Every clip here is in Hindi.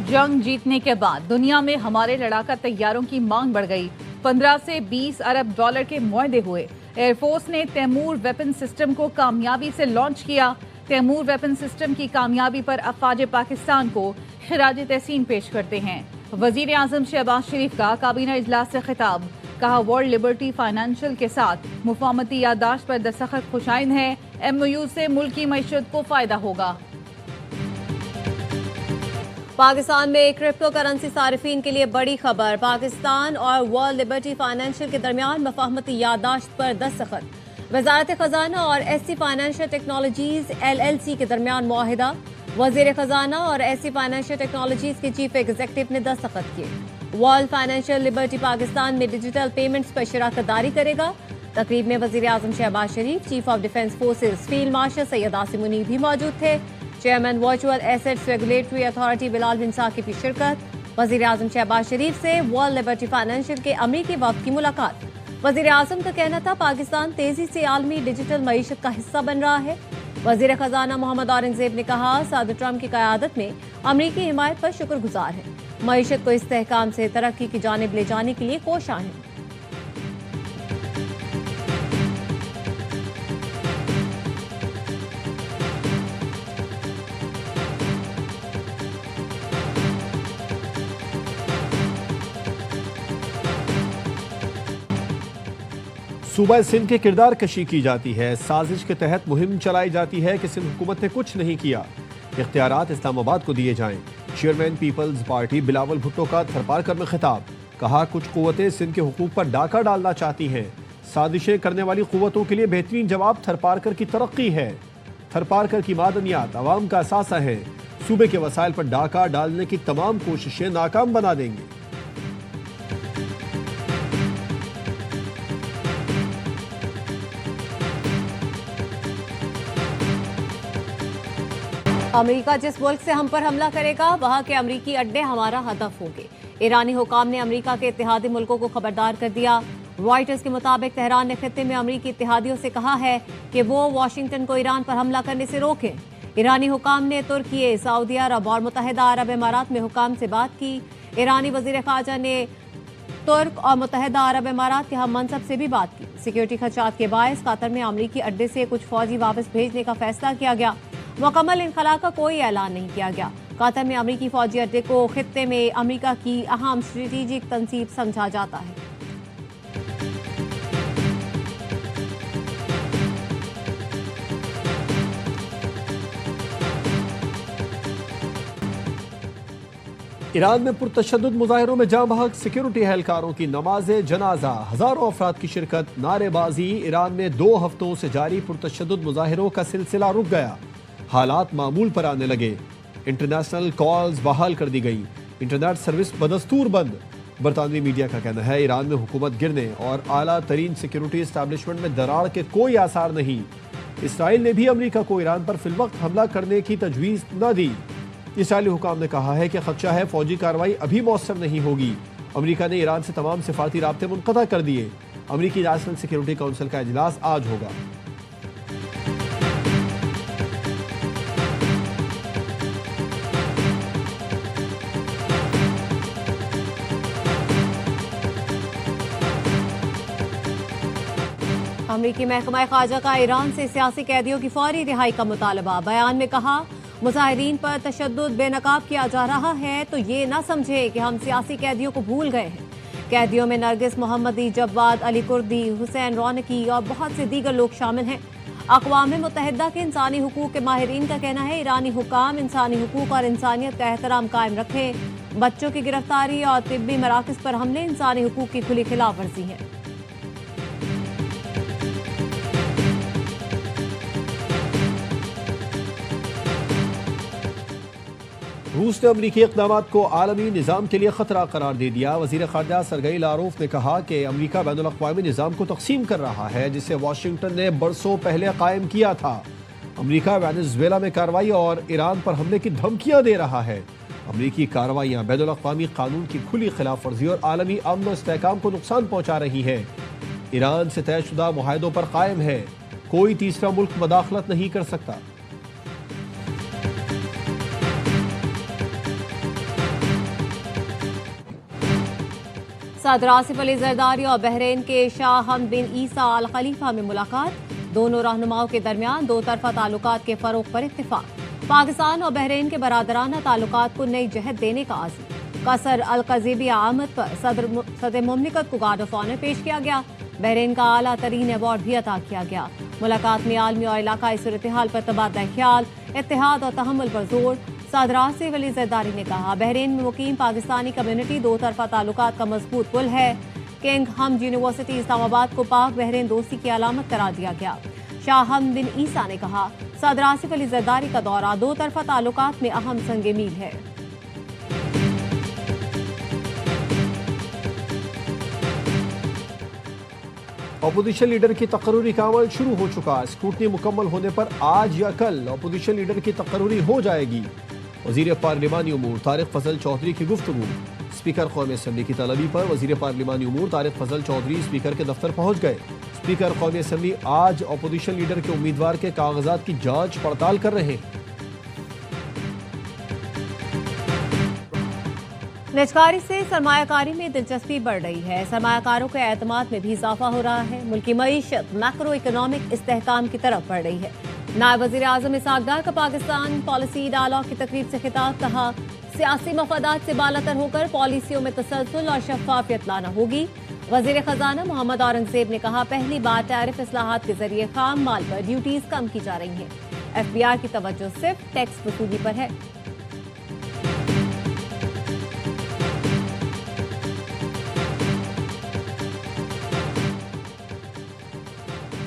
जंग जीतने के बाद दुनिया में हमारे लड़ाका तैयारों की मांग बढ़ गई। 15 से 20 अरब डॉलर के मुआहदे हुए। एयरफोर्स ने तैमूर वेपन सिस्टम को कामयाबी से लॉन्च किया। तैमूर वेपन सिस्टम की कामयाबी पर अफवाज पाकिस्तान को खिराज तहसीन पेश करते हैं। वजीर आजम शहबाज शरीफ का काबीना इजलास से खिताब। कहा, वर्ल्ड लिबर्टी फाइनेंशियल के साथ मुफाहमती याददाश्त पर दस्तखत खुशाइन है। MOU से मुल्क की मईशत को फायदा होगा। पाकिस्तान में क्रिप्टो करेंसी सारिफीन के लिए बड़ी खबर। पाकिस्तान और वर्ल्ड लिबर्टी फाइनेंशियल के दरमियान मुफाहमती याददाश्त पर दस्तखत। वजारत खजाना और SC फाइनेंशियल टेक्नोलॉजीज LLC के दरमियान मुआहिदा। वजीर खजाना और SC फाइनेंशियल टेक्नोलॉजीज के चीफ एग्जीक्यूटिव ने दस्तखत किए। वर्ल्ड फाइनेंशियल लिबर्टी पाकिस्तान में डिजिटल पेमेंट्स पर शराकत दारी करेगा। तकरीब में वजीर आजम Shahbaz Sharif, chief of defence forces field marshal Syed Asim Munir भी मौजूद थे। Chairman virtual assets regulatory authority Bilal bin Saqib की शिरकत। वजीर आजम शहबाज शरीफ से वर्ल्ड लिबर्टी फाइनेंशियल के अमरीकी वफद की मुलाकात। वजीर आजम का कहना था, पाकिस्तान तेजी से आलमी डिजिटल मईशत का हिस्सा बन रहा है। वजीर खजाना मोहम्मद औरंगजेब ने कहा, सदर ट्रंप की क़यादत में अमरीकी हिमायत पर शुक्रगुजार है। मईशत को इस्तेहकाम से तरक्की की जानिब ले जाने के लिए कोशां हैं। सूबा सिंध के किरदार कशी की जाती है। साजिश के तहत मुहिम चलाई जाती है कि सिंध हुकूमत ने कुछ नहीं किया। इख्तियारात इस्लामाबाद को दिए जाएं। चेयरमैन पीपल्स पार्टी बिलावल भुट्टो का थरपारकर में खिताब। कहा, कुछ कुव्वतें सिंध के हुकूक पर डाका डालना चाहती हैं। साजिशें करने वाली कुव्वतों के लिए बेहतरीन जवाब थरपारकर की तरक्की है। थरपारकर की मादनियात अवाम का असासा है। सूबे के वसाइल पर डाका डालने की तमाम कोशिशें नाकाम बना देंगे। अमेरिका जिस मुल्क से हम पर हमला करेगा, वहां के अमरीकी अड्डे हमारा हदफ होंगे। ईरानी हुकाम ने अमेरिका के इत्तेहादी मुल्कों को खबरदार कर दिया। रॉयटर्स के मुताबिक तेहरान ने खित्ते में अमरीकी इत्तेहादियों से कहा है कि वो वाशिंगटन को ईरान पर हमला करने से रोकें। ईरानी हुकाम ने तुर्की, सऊदी अरब और मुत्तहिदा अरब इमारात में हुकाम से बात की। ईरानी वजीर ख़ारजा ने तुर्क और मुत्तहिदा अरब इमारात के हम मनसब से भी बात की। सिक्योरिटी खदशात के बायस कतर में अमरीकी अड्डे से कुछ फौजी वापस भेजने का फैसला किया गया। मुकम्मल इनखला का कोई ऐलान नहीं किया गया। कतर में अमरीकी फौजी अड्डे को खित्ते में अमरीका की अहम स्ट्रेटेजिक तंसीब समझा जाता है। ईरान में पुरतशद्दुद मुजाहिरों में जाँ बहक सिक्योरिटी एहलकारों की नमाज जनाजा। हजारों अफराद की शिरकत, नारेबाजी। ईरान में 2 हफ्तों से जारी पुरतशद्दुद मुजाहिरों का सिलसिला रुक गया। हालात मामूल पर आने लगे। इंटरनेशनल कॉल्स बहाल कर दी गई। इंटरनेट सर्विस बदस्तूर बंद। बरतानवी मीडिया का कहना है, ईरान में हुकूमत गिरने और आला तरीन सिक्योरिटी एस्टैब्लिशमेंट में दरार के कोई आसार नहीं। इसराइल ने भी अमरीका को ईरान पर फिलवक्त हमला करने की तजवीज़ न दी। इसराइली हुकाम ने कहा है कि खदशा है फौजी कार्रवाई अभी मौसर नहीं होगी। अमरीका ने ईरान से तमाम सिफारती राब्ते मुनक़ता कर दिए। अमरीकी नेशनल सिक्योरिटी काउंसिल का इजलास आज होगा। अमरीकी महकमा ख़ारजा का ईरान से सियासी कैदियों की फौरी रिहाई का मुतालबा। बयान में कहा, मुजाहिरीन पर तशद्दुद बेनकाब किया जा रहा है तो ये न समझे कि हम सियासी कैदियों को भूल गए हैं। कैदियों में नरगिस मोहम्मदी, जव्वाद अली कुर्दी, हुसैन रौनकी और बहुत से दीगर लोग शामिल हैं। अक़वाम मुत्तहिदा के इंसानी हुकूक के माहिरीन का कहना है, ईरानी हुकाम इंसानी हुकूक और इंसानियत का एहतराम कायम रखें। बच्चों की गिरफ्तारी और तिब्बी मराकज़ पर हमले इंसानी हुकूक की खुली खिलाफ वर्जी है। रूस ने अमरीकी इक़दामात को आलमी निज़ाम के लिए ख़तरा करार दे दिया। वज़ीर ख़ारजा सरगई लारोफ ने कहा कि अमरीका बैनुल-अक़वामी निज़ाम को तक़सीम कर रहा है, जिसे वाशिंगटन ने बरसों पहले कायम किया था। अमरीका वेनेज़ुएला में कार्रवाई और ईरान पर हमले की धमकियाँ दे रहा है। अमरीकी कार्रवाइयाँ बैनुल-अक़वामी कानून की खुली खिलाफ वर्जी और आलमी अमन और इस्तेहकाम को नुकसान पहुँचा रही है। ईरान से तयशुदा मुआहदों पर कायम है। कोई तीसरा मुल्क मदाखलत नहीं कर सकता। सदर आसिफ अली जरदारी और बहरीन के शाह हमद बिन ईसा अल खलीफा में मुलाकात। दोनों रहनुमाओं के दरमियान दो तरफा ताल्लुकात के फरोग पर इत्तेफाक। पाकिस्तान और बहरीन के बरादराना ताल्लुकात को नई जहत देने का आज़म। कसर अल कज़ीबी आमद पर सदर मुमलिकत को गार्ड ऑफ ऑनर पेश किया गया। बहरीन का आला तरीन अवार्ड भी अता किया गया। मुलाकात में आलमी और इलाकाई सूरत-ए-हाल पर तबादला ख्याल, इत्तेहाद और तहम्मुल पर जोर। सदर आसिफ अली जरदारी ने कहा, बहरीन में मुकीम पाकिस्तानी कम्युनिटी दो तरफा ताल्लुकात का मजबूत पुल है। किंग हमद यूनिवर्सिटी इस्लामाबाद को पाक बहरीन दोस्ती की अलामत करार दिया गया। शाह हमद बिन ईसा ने कहा, सदर आसिफ अली जरदारी का दौरा दो तरफा ताल्लुकात में अहम संगे मील है। अपोजिशन लीडर की तकर्रुरी का अमल शुरू हो चुका। स्क्रूटनी मुकम्मल होने पर आज या कल अपोजिशन लीडर की तकर्रुरी हो जाएगी। वजीर पार्लिमानी उमूर तारिक फजल चौधरी की गुफ्तगू। स्पीकर कौमी असम्बली की तलबी पर वजीर पार्लिमानी उमूर तारिक फजल चौधरी स्पीकर के दफ्तर पहुंच गए। स्पीकर कौमी असम्बली आज अपोजिशन लीडर के उम्मीदवार के कागजात की जांच पड़ताल कर रहे हैं। निजकारी से सरमायाकारी में दिलचस्पी बढ़ रही है। सरमायाकारों के एतमाद में भी इजाफा हो रहा है। मुल्की मईशत मैक्रो इकोनॉमिक इस्तेहकाम की तरफ बढ़ रही है। नायब वज़ीर आज़म इसहाक डार का पाकिस्तान पॉलिसी डायलॉग की तकरीब से खिताब। कहा, सियासी मफादात से बालातर होकर पॉलिसियों में तसलसल और शफाफियत लाना होगी। वज़ीर खजाना मोहम्मद औरंगजेब ने कहा, पहली बार टैरिफ इस्लाहात के जरिए खाम माल पर ड्यूटीज कम की जा रही हैं। FBI की तवज्जो सिर्फ टैक्स वसूली पर है।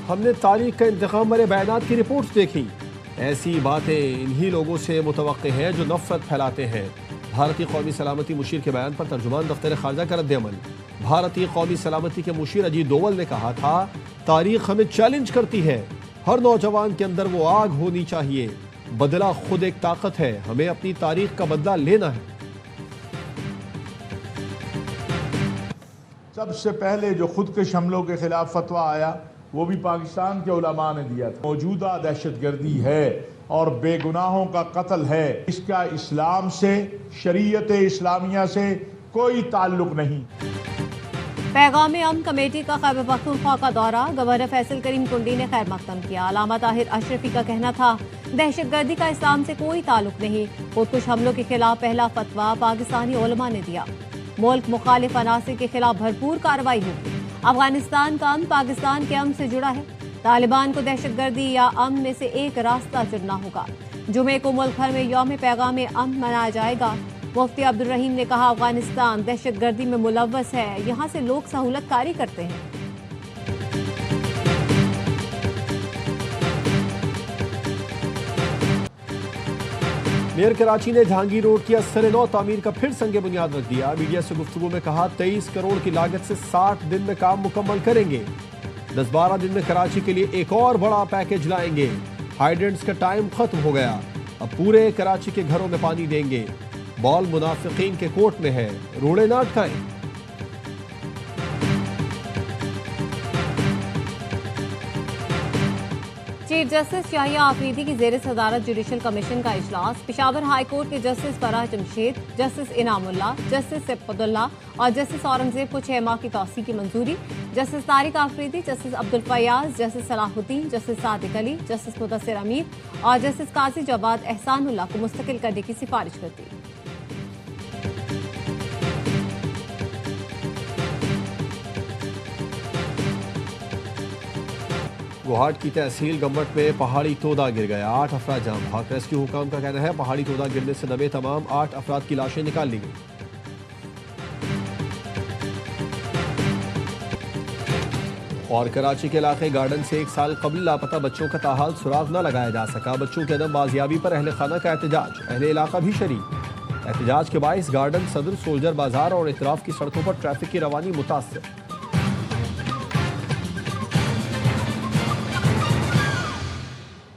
हमने तारीख का इंतकाम वाले बयानात की रिपोर्ट्स देखी। ऐसी बातें इन्हीं लोगों से मुतवक्के हैं जो नफरत फैलाते हैं। भारतीय कौमी सलामती मुशीर के बयान पर तर्जुमान दफ्तर खारजा का रद्द-ए-अमल। भारतीय कौमी सलामती के मुशीर अजीत डोवल ने कहा था, तारीख हमें चैलेंज करती है। हर नौजवान के अंदर वो आग होनी चाहिए। बदला खुद एक ताकत है। हमें अपनी तारीख का बदला लेना है। सबसे पहले जो खुदकश हमलों के खिलाफ फतवा आया वो भी पाकिस्तान के उलमा ने दिया था। मौजूदा दहशतगर्दी है और बेगुनाहों का कत्ल है। इसका इस्लाम से, शरीयत इस्लामिया से कोई ताल्लुक नहीं। पैगाम अमन कमेटी का खैबर पख्तूनख्वा का दौरा। गवर्नर फैसल करीम कुंडी ने खैर मकदम किया। अल्लामा ताहिर अशरफी का कहना था, दहशतगर्दी का इस्लाम से कोई ताल्लुक नहीं। खुदकुश हमलों के खिलाफ पहला फतवा पाकिस्तानी उलमा ने दिया। मुल्क मुखालिफ अनासिर के खिलाफ भरपूर कार्रवाई होगी। अफगानिस्तान का अमन पाकिस्तान के अमन से जुड़ा है। तालिबान को दहशतगर्दी या अमन में से एक रास्ता चुनना होगा। जुमे को मुल्क भर में यौम पैगाम अमन मनाया जाएगा। मुफ्ती अब्दुल रहीम ने कहा, अफगानिस्तान दहशतगर्दी में मुलव्वस है। यहाँ से लोग सहूलतकारी करते हैं। मेयर कराची ने जहांगीर रोड की असर नौ तामीर का फिर संगे बुनियाद रख दिया। मीडिया से गुफ्तगू में कहा, 23 करोड़ की लागत से 60 दिन में काम मुकम्मल करेंगे। 10-12 दिन में कराची के लिए एक और बड़ा पैकेज लाएंगे। हाइड्रेंट्स का टाइम खत्म हो गया। अब पूरे कराची के घरों में पानी देंगे। बॉल मुनाफिकीन के कोर्ट में है, रोड़े ना अटकाएं। चीफ जस्टिस शाहिया आफरीदी की जेर सदारत जुडिशल कमीशन का इजलास। पेशावर हाई कोर्ट के justice Farah Jamshed, justice Inamullah, justice Sifatullah और जस्टिस औरंगजेब को 6 माह की तौसी की मंजूरी। Justice Tariq Afridi, justice Abdul Fayaz, justice Salahuddin, justice Sadiq Ali, justice Mudassir Amir और जस्टिस काजी जवाद एहसानुल्लाह को मुस्तकिल करने की सिफारिश करती। गुवाहाट की तहसील गम्बट में पहाड़ी तोदा गिर गया। 8 अफराद जाम भाग। रेस्क्यू हुकाम का कहना है, पहाड़ी तोदा गिरने से दबे तमाम 8 अफराद की लाशें निकाल ली गई। और कराची के इलाके गार्डन से 1 साल कबल लापता बच्चों का ताहाल सुराग न लगाया जा सका। बच्चों के अदम बाजियाबी पर अहले खाना का एहतजाज। अहले इलाका भी शरीक। एहतजाज के बाइस गार्डन, सदर, सोल्जर बाजार और इतराफ की सड़कों पर ट्रैफिक की रवानी मुतासर।